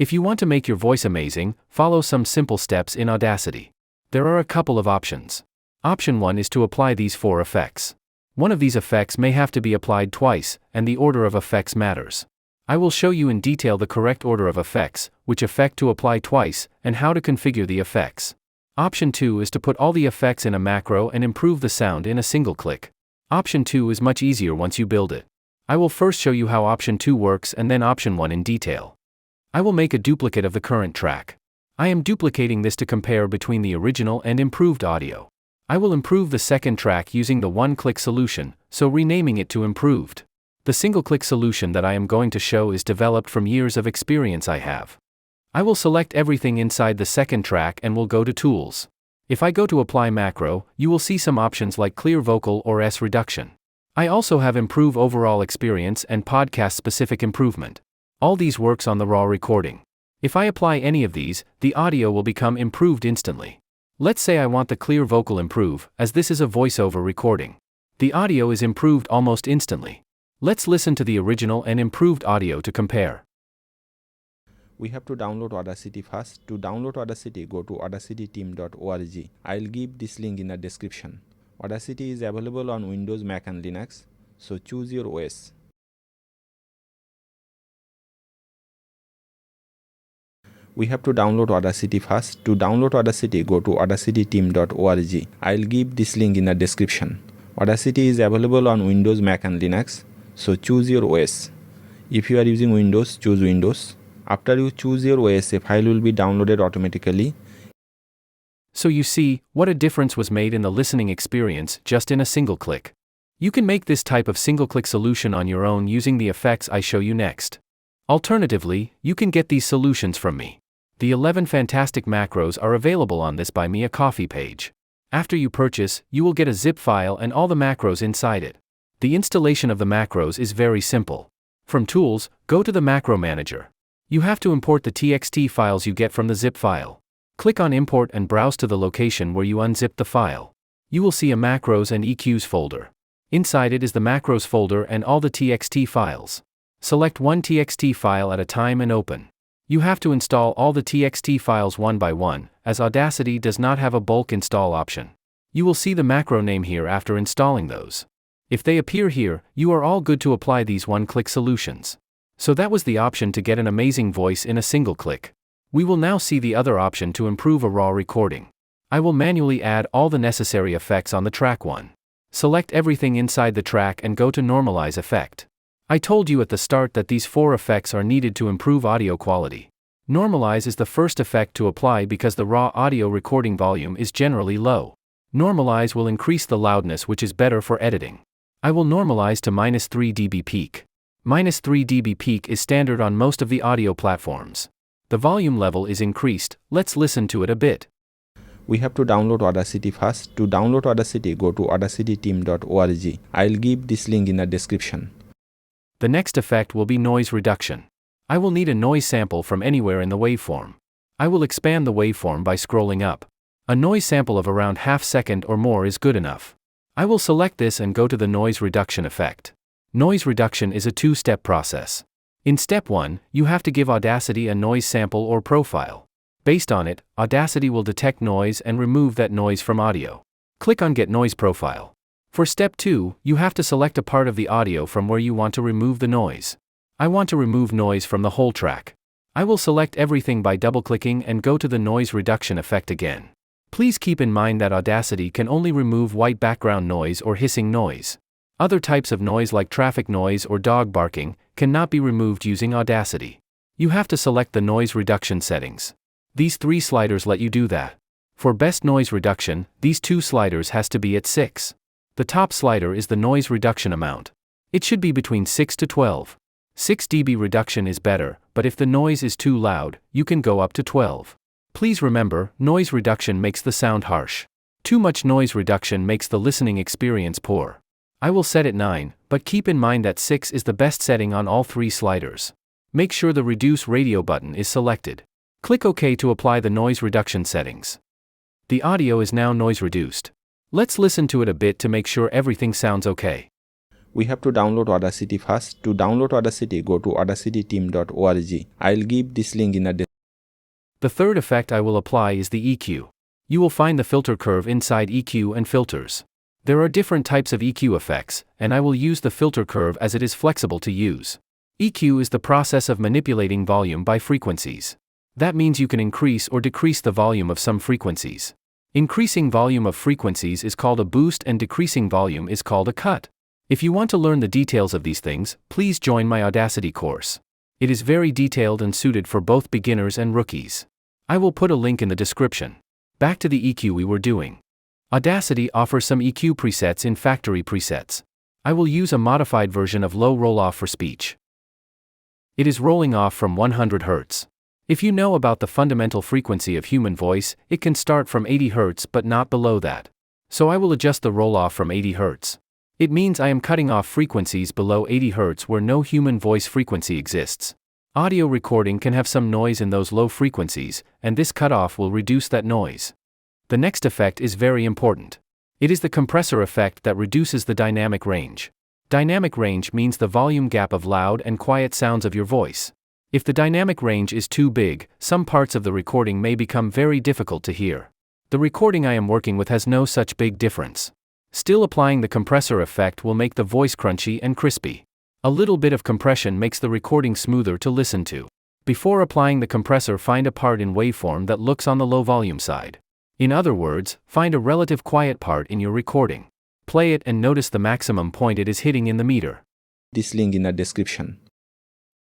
If you want to make your voice amazing, follow some simple steps in Audacity. There are a couple of options. Option 1 is to apply these 4 effects. One of these effects may have to be applied twice, and the order of effects matters. I will show you in detail the correct order of effects, which effect to apply twice, and how to configure the effects. Option 2 is to put all the effects in a macro and improve the sound in a single click. Option 2 is much easier once you build it. I will first show you how Option 2 works and then Option 1 in detail. I will make a duplicate of the current track. I am duplicating this to compare between the original and improved audio. I will improve the second track using the one-click solution, so renaming it to Improved. The single-click solution that I am going to show is developed from years of experience I have. I will select everything inside the second track and will go to Tools. If I go to Apply Macro, you will see some options like Clear Vocal or S Reduction. I also have Improve Overall Experience and Podcast-Specific Improvement. All these works on the raw recording. If I apply any of these, the audio will become improved instantly. Let's say I want the Clear Vocal improve, as this is a voiceover recording. The audio is improved almost instantly. Let's listen to the original and improved audio to compare. We have to download Audacity first. To download Audacity, go to audacityteam.org. I'll give this link in the description. Audacity is available on Windows, Mac and Linux, so choose your OS. We have to download Audacity first. To download Audacity, go to audacityteam.org. I'll give this link in the description. Audacity is available on Windows, Mac and Linux, so choose your OS. If you are using Windows, choose Windows. After you choose your OS, a file will be downloaded automatically. So you see, what a difference was made in the listening experience just in a single click. You can make this type of single-click solution on your own using the effects I show you next. Alternatively, you can get these solutions from me. The 11 fantastic macros are available on this Buy Me a Coffee page. After you purchase, you will get a zip file and all the macros inside it. The installation of the macros is very simple. From Tools, go to the Macro Manager. You have to import the TXT files you get from the zip file. Click on Import and browse to the location where you unzip the file. You will see a Macros and EQs folder. Inside it is the Macros folder and all the TXT files. Select one TXT file at a time and open. You have to install all the TXT files one by one, as Audacity does not have a bulk install option. You will see the macro name here after installing those. If they appear here, you are all good to apply these one-click solutions. So that was the option to get an amazing voice in a single click. We will now see the other option to improve a raw recording. I will manually add all the necessary effects on the track 1. Select everything inside the track and go to Normalize Effect. I told you at the start that these 4 effects are needed to improve audio quality. Normalize is the first effect to apply because the raw audio recording volume is generally low. Normalize will increase the loudness, which is better for editing. I will normalize to -3 dB peak. -3 dB peak is standard on most of the audio platforms. The volume level is increased. Let's listen to it a bit. We have to download Audacity first. To download Audacity, go to audacityteam.org. I'll give this link in the description. The next effect will be noise reduction. I will need a noise sample from anywhere in the waveform. I will expand the waveform by scrolling up. A noise sample of around ½ second or more is good enough. I will select this and go to the noise reduction effect. Noise reduction is a 2-step process. In step 1, you have to give Audacity a noise sample or profile. Based on it, Audacity will detect noise and remove that noise from audio. Click on Get Noise Profile. For step 2, you have to select a part of the audio from where you want to remove the noise. I want to remove noise from the whole track. I will select everything by double-clicking and go to the noise reduction effect again. Please keep in mind that Audacity can only remove white background noise or hissing noise. Other types of noise like traffic noise or dog barking cannot be removed using Audacity. You have to select the noise reduction settings. These 3 sliders let you do that. For best noise reduction, these 2 sliders has to be at 6. The top slider is the noise reduction amount. It should be between 6 to 12. 6 dB reduction is better, but if the noise is too loud, you can go up to 12. Please remember, noise reduction makes the sound harsh. Too much noise reduction makes the listening experience poor. I will set it 9, but keep in mind that 6 is the best setting on all 3 sliders. Make sure the Reduce Radio button is selected. Click OK to apply the noise reduction settings. The audio is now noise reduced. Let's listen to it a bit to make sure everything sounds okay. We have to download Audacity first. To download Audacity, go to audacityteam.org. I'll give this link in the description. The third effect I will apply is the EQ. You will find the filter curve inside EQ and filters. There are different types of EQ effects, and I will use the filter curve as it is flexible to use. EQ is the process of manipulating volume by frequencies. That means you can increase or decrease the volume of some frequencies. Increasing volume of frequencies is called a boost and decreasing volume is called a cut. If you want to learn the details of these things, please join my Audacity course. It is very detailed and suited for both beginners and rookies. I will put a link in the description. Back to the EQ we were doing. Audacity offers some EQ presets in factory presets. I will use a modified version of low roll-off for speech. It is rolling off from 100 Hz. If you know about the fundamental frequency of human voice, it can start from 80 Hz but not below that. So I will adjust the roll-off from 80 Hz. It means I am cutting off frequencies below 80 Hz where no human voice frequency exists. Audio recording can have some noise in those low frequencies, and this cutoff will reduce that noise. The next effect is very important. It is the compressor effect that reduces the dynamic range. Dynamic range means the volume gap of loud and quiet sounds of your voice. If the dynamic range is too big, some parts of the recording may become very difficult to hear. The recording I am working with has no such big difference. Still, applying the compressor effect will make the voice crunchy and crispy. A little bit of compression makes the recording smoother to listen to. Before applying the compressor, find a part in waveform that looks on the low volume side. In other words, find a relative quiet part in your recording. Play it and notice the maximum point it is hitting in the meter. This link in the description.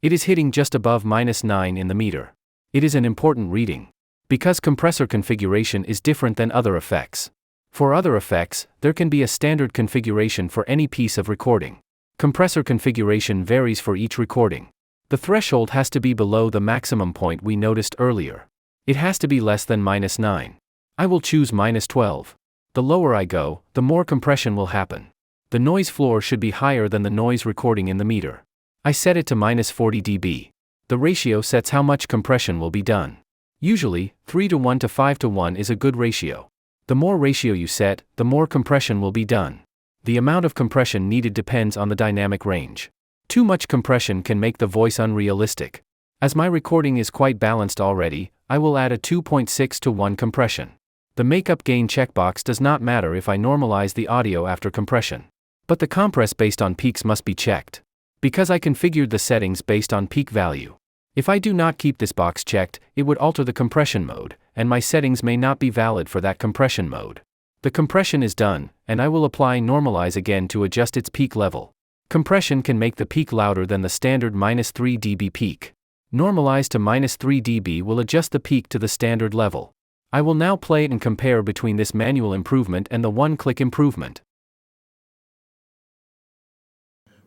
It is hitting just above -9 in the meter. It is an important reading. Because compressor configuration is different than other effects. For other effects, there can be a standard configuration for any piece of recording. Compressor configuration varies for each recording. The threshold has to be below the maximum point we noticed earlier. It has to be less than -9. I will choose -12. The lower I go, the more compression will happen. The noise floor should be higher than the noise recording in the meter. I set it to -40 dB. The ratio sets how much compression will be done. Usually, 3:1 to 5:1 is a good ratio. The more ratio you set, the more compression will be done. The amount of compression needed depends on the dynamic range. Too much compression can make the voice unrealistic. As my recording is quite balanced already, I will add a 2.6:1 compression. The makeup gain checkbox does not matter if I normalize the audio after compression. But the compress based on peaks must be checked. Because I configured the settings based on peak value. If I do not keep this box checked, it would alter the compression mode, and my settings may not be valid for that compression mode. The compression is done, and I will apply normalize again to adjust its peak level. Compression can make the peak louder than the standard -3 dB peak. Normalize to -3 dB will adjust the peak to the standard level. I will now play and compare between this manual improvement and the one-click improvement.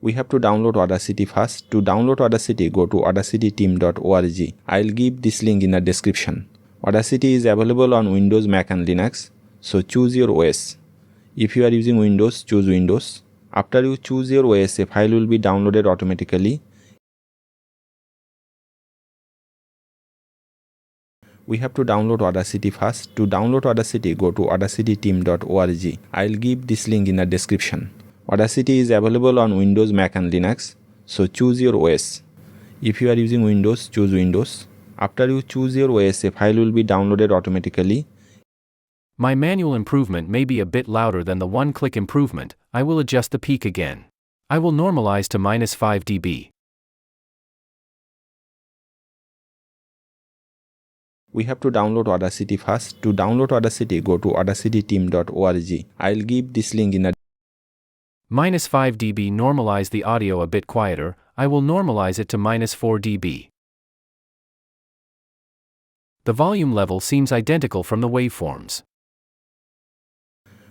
We have to download Audacity first. To download Audacity, go to audacityteam.org. I'll give this link in the description. Audacity is available on Windows, Mac and Linux, so choose your OS. If you are using Windows, choose Windows. After you choose your OS, a file will be downloaded automatically. We have to download Audacity first. To download Audacity, go to audacityteam.org. I'll give this link in the description. Audacity is available on Windows, Mac and Linux, so choose your OS. If you are using Windows, choose Windows. After you choose your OS, a file will be downloaded automatically. My manual improvement may be a bit louder than the one-click improvement. I will adjust the peak again. I will normalize to -5 dB. We have to download Audacity first. To download Audacity, go to audacityteam.org. I'll give this link in the -5 dB. Normalize the audio a bit quieter. I will normalize it to -4 dB. The volume level seems identical from the waveforms.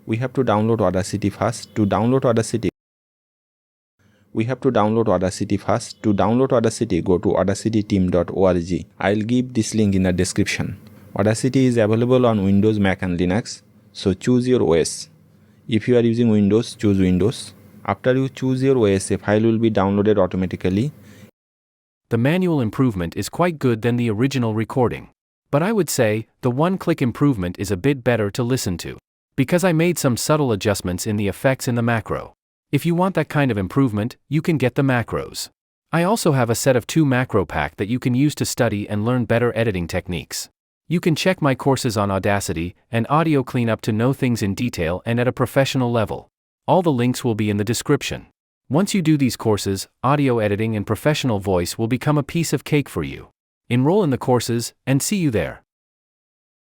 We have to download Audacity first. To download Audacity, we have to download Audacity first. To download Audacity, go to audacityteam.org. I'll give this link in the description. Audacity is available on Windows, Mac and Linux, so choose your OS. If you are using Windows, choose Windows. After you choose your OS, a file will be downloaded automatically. The manual improvement is quite good than the original recording. But I would say, the one-click improvement is a bit better to listen to. Because I made some subtle adjustments in the effects in the macro. If you want that kind of improvement, you can get the macros. I also have a set of 2 macro pack that you can use to study and learn better editing techniques. You can check my courses on Audacity and audio cleanup to know things in detail and at a professional level. All the links will be in the description. Once you do these courses, audio editing and professional voice will become a piece of cake for you. Enroll in the courses, and see you there.